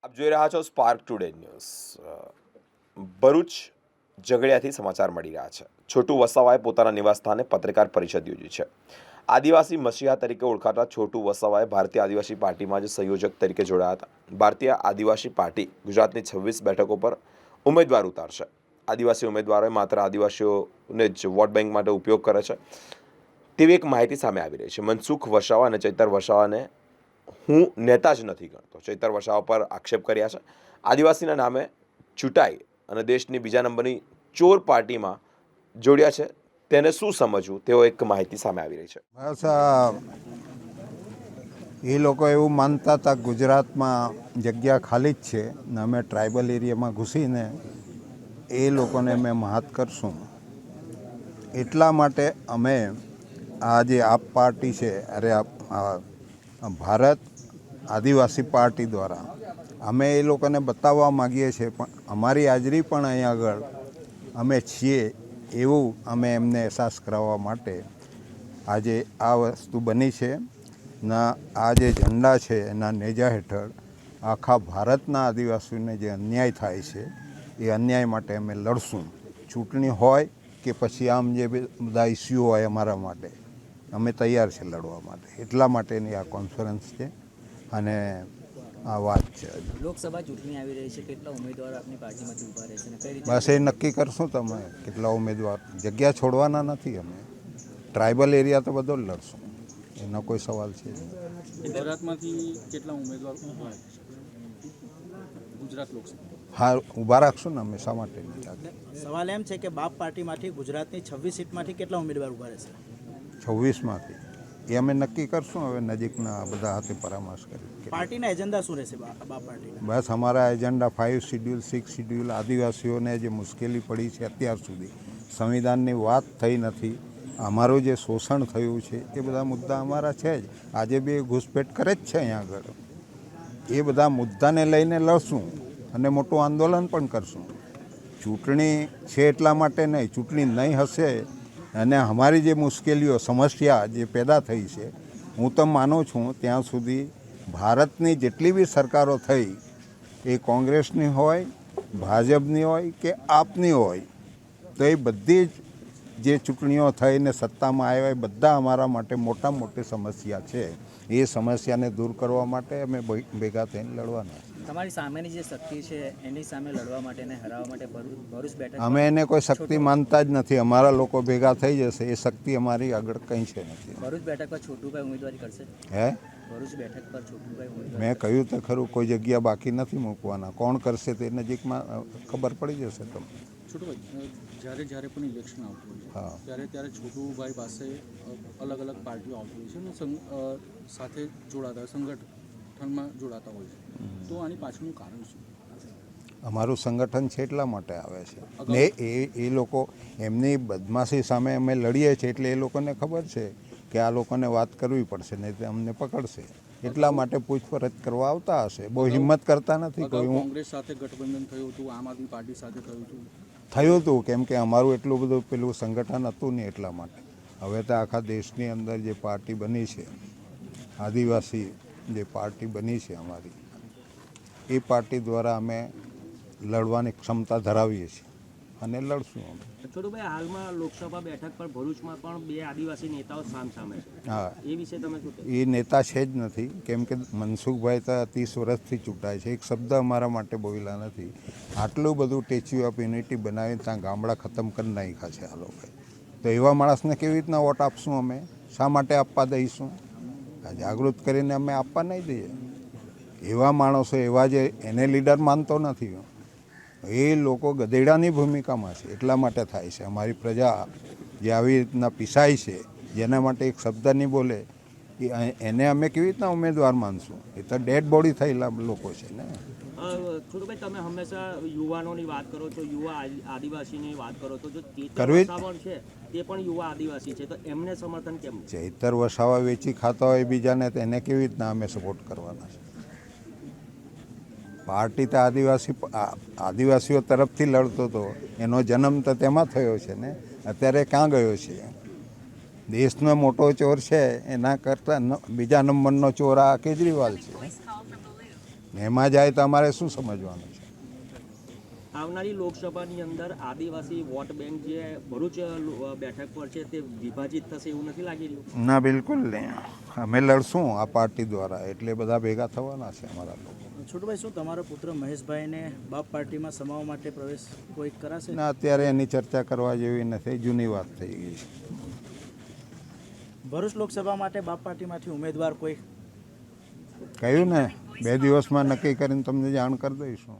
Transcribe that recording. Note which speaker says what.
Speaker 1: આપ જોઈ રહ્યા છો સ્પાર્ક ટુડે ન્યૂઝ। ભરૂચ ઝઘડિયાથી સમાચાર મળી રહ્યા છે। છોટુ વસાવાએ પોતાના નિવાસસ્થાને પત્રકાર પરિષદ યોજી છે। આદિવાસી મસીહા તરીકે ઓળખાતા છોટુ વસાવાએ ભારતીય આદિવાસી પાર્ટીમાં જ સંયોજક તરીકે જોડાયા હતા। ભારતીય આદિવાસી પાર્ટી ગુજરાતની 26 બેઠકો પર ઉમેદવાર ઉતારશે। આદિવાસી ઉમેદવારોએ માત્ર આદિવાસીઓને જ વોટ બેંક માટે ઉપયોગ કરે છે તેવી એક માહિતી સામે આવી રહી છે। મનસુખ વસાવા અને ચૈતર વસાવાને હું નેતા જ નથી ગણતો, ચૈતર વસાવા પર આક્ષેપ કર્યા છે। આદિવાસીના નામે ચૂંટાઈ અને દેશની બીજા નંબરની ચોર પાર્ટીમાં જોડ્યા છે, તેને શું સમજવું તેવો એક માહિતી સામે આવી રહી છે।
Speaker 2: બસ એ લોકો એવું માનતા હતા ગુજરાતમાં જગ્યા ખાલી જ છે ને અમે ટ્રાઇબલ એરિયામાં ઘૂસીને એ લોકોને અમે મહાત કરશું, એટલા માટે અમે આ જે આપ પાર્ટી છે, ભારત આદિવાસી પાર્ટી દ્વારા અમે એ લોકોને બતાવવા માગીએ છીએ, પણ અમારી હાજરી પણ અહીં આગળ અમે છીએ એવું અમે એમને અહેસાસ કરાવવા માટે આજે આ વસ્તુ બની છે ના। આ જે ઝંડા છે એના નેજા હેઠળ આખા ભારતના આદિવાસીઓને જે અન્યાય થાય છે એ અન્યાય માટે અમે લડશું। ચૂંટણી હોય કે પછી આમ જે બધા ઇસ્યુ હોય અમારા માટે અમે તૈયાર છે લડવા માટે, એટલા માટેની આ કોન્ફરન્સ છે અને આ વાત છે।
Speaker 3: લોકસભા ચૂંટણી આવી રહી છે, કેટલા ઉમેદવારો આપની પાર્ટીમાંથી ઊભા રહેશે અને કઈ રીતે?
Speaker 2: બસ એ નક્કી કરશું તમે કેટલા ઉમેદવાર, જગ્યા છોડવાના નથી અમે, ટ્રાઇબલ એરિયા તો બધો જ લડશું, એનો કોઈ સવાલ છે નહીં।
Speaker 4: ગુજરાતમાંથી કેટલા ઉમેદવાર ઊભા છે ગુજરાત લોકસભા?
Speaker 2: હા, ઊભા રાખશું ને અમે, શા માટે નહીં રાખીએ।
Speaker 3: સવાલ એમ છે કે બાપ પાર્ટીમાંથી ગુજરાતની 26 સીટમાંથી કેટલા ઉમેદવાર ઊભા રહેશે?
Speaker 2: 26માંથી એ અમે નક્કી કરશું હવે નજીકના બધા હાથે પરામર્શ કરી।
Speaker 3: પાર્ટીના એજન્ડા શું રહેશે બાપ પાર્ટીના?
Speaker 2: બસ અમારા એજન્ડા 5 શિડ્યુલ 6 શિડ્યુલ આદિવાસીઓને જે મુશ્કેલી પડી છે અત્યાર સુધી, સંવિધાનની વાત થઈ નથી, અમારું જે શોષણ થયું છે એ બધા મુદ્દા અમારા છે જ, આજે બી ઘૂસપેઠ કરે જ છે અહીંયા આગળ, એ બધા મુદ્દાને લઈને લડશું અને મોટું આંદોલન પણ કરશું। ચૂંટણી છે એટલા માટે નહીં, ચૂંટણી નહીં હશે અને અમારી જે મુશ્કેલીઓ સમસ્યા જે પેદા થઈ છે, હું તો માનું છું ત્યાં સુધી ભારતની જેટલી બી સરકારો થઈ એ કોંગ્રેસની હોય, ભાજપની હોય કે આપની હોય, તો એ બધી જ જે ચૂંટણીઓ થઈને સત્તામાં આવ્યા એ બધા અમારા માટે મોટામાં મોટી સમસ્યા છે। એ સમસ્યાને દૂર કરવા માટે અમે ભેગા થઈને લડવાના છે।
Speaker 3: તમારી સામેની જે શક્તિ છે એની સામે લડવા માટે અને હરાવવા માટે ભરૂચ બેઠક
Speaker 2: અમે એને કોઈ શક્તિ માનતા જ નથી, અમારા લોકો ભેગા થઈ જશે, એ શક્તિ અમારી આગળ કંઈ છે નથી।
Speaker 3: ભરૂચ બેઠક પર છોટુભાઈ ઉમેદવારી કરશે?
Speaker 2: હે,
Speaker 3: ભરૂચ બેઠક પર છોટુભાઈ ઉમેદવારી?
Speaker 2: મેં કહ્યું તો ખરું, કોઈ જગ્યા બાકી નથી મૂકવાના, કોણ કરશે તે નજીકમાં ખબર પડી જશે તમને।
Speaker 4: છોટુભાઈ, જ્યારે પણ ઇલેક્શન આવતું હોય છે ત્યારે છોટુભાઈ પાસે અલગ અલગ પાર્ટીઓ આવતી હોય છે અને સાથે જોડાતા હોય, સંગઠનમાં જોડાતા હોય છે, તો આની પાછળનું કારણ શું?
Speaker 2: અમારું સંગઠન છે એટલા માટે આવે છે ને એ લોકો એમની બદમાશી સામે અમે લડીએ છીએ, એટલે એ લોકોને ખબર છે કે આ લોકોને વાત કરવી પડશે નહીં તો અમને પકડશે, એટલા માટે પૂછપરછ કરવા આવતા હશે, બહુ હિંમત કરતા નથી કોઈ।
Speaker 4: કોંગ્રેસ સાથે ગઠબંધન થયું હતું, આમ આદમી પાર્ટી સાથે
Speaker 2: થયું હતું કેમ કે અમારું એટલું બધું પેલું સંગઠન હતું નહીં, એટલા માટે। હવે તો આખા દેશની અંદર જે પાર્ટી બની છે, આદિવાસી જે પાર્ટી બની છે અમારી, એ પાર્ટી દ્વારા અમે લડવાની ક્ષમતા ધરાવીએ છીએ અને લડશું અમે।
Speaker 5: છોટુભાઈ, હાલમાં લોકસભા બેઠક પર ભરૂચમાં પણ 2 આદિવાસી નેતાઓ સામે છે,
Speaker 2: હા,
Speaker 5: એ વિશે તમે શું કહેશો?
Speaker 2: એ નેતા છે જ નથી, કેમ કે મનસુખભાઈ તો 30 વર્ષથી ચૂંટાય છે, એક શબ્દ અમારા માટે બોલ્યા નથી। આટલું બધું સ્ટેચ્યુ ઓફ યુનિટી બનાવીને ત્યાં ગામડા ખતમ કરી નાખ્યા છે આ લોકોએ, તો એવા માણસને કેવી રીતના વોટ આપશું અમે, શા માટે આપવા દઈશું? જાગૃત કરીને અમે આપવા નહીં દઈએ। એવા માણસો, એવા જે એને લીડર માનતો નથી, એ લોકો ગધેડાની ભૂમિકામાં છે, એટલા માટે થાય છે। અમારી પ્રજા જે આવી રીતના પીસાય છે, જેના માટે એક શબ્દ નહીં બોલે, એને અમે કેવી રીતના ઉમેદવાર માનશું? એ તો ડેડ બોડી થયેલા લોકો છે ને।
Speaker 5: છોટુભાઈ, તમે હંમેશા યુવાનોની વાત કરો છો, યુવા આદિવાસીની વાત કરો છો, જો
Speaker 2: કરવી
Speaker 5: વસાવા છે તે પણ યુવા આદિવાસી છે, તો એમને સમર્થન કેમ?
Speaker 2: ચૈતર વસાવા વેચી ખાતા હોય બીજાને, તો એને કેવી રીતના અમે સપોર્ટ કરવાના છે? પાર્ટી તો આદિવાસીઓ તરફથી લડતો હતો, એનો જન્મ તો તેમાં થયો છે ને, અત્યારે ક્યાં ગયો છે? દેશનો મોટો ચોર છે, એના કરતાં બીજા નંબરનો ચોર આ કેજરીવાલ છે ને એમાં જાય તો અમારે શું સમજવાનું છે?
Speaker 5: આવનારી લોકસભાની અંદર આદિવાસી વોટ બેંક જે ભરૂચ બેઠક પર છે તે વિભાજિત થશે એવું નથી લાગી રહ્યું?
Speaker 2: ના, બિલકુલ નહીં. અમે લડશું આ પાર્ટી દ્વારા, એટલે બધા ભેગા થવાના છે અમારા લોકો.
Speaker 3: છોટુભાઈ, શું તમારો પુત્ર મહેશભાઈને બાપ પાર્ટીમાં સમાવવા માટે પ્રવેશ કોઈ કરાશે?
Speaker 2: ના, અત્યારે એની ચર્ચા કરવા જેવી નથી, જૂની વાત થઈ ગઈ છે.
Speaker 3: ભરૂચ લોકસભા માટે બાપ પાર્ટીમાંથી ઉમેદવાર કોઈ?
Speaker 2: કહ્યું ને, 2 દિવસમાં નક્કી કરીને તમને જાણ કરી દઈશું.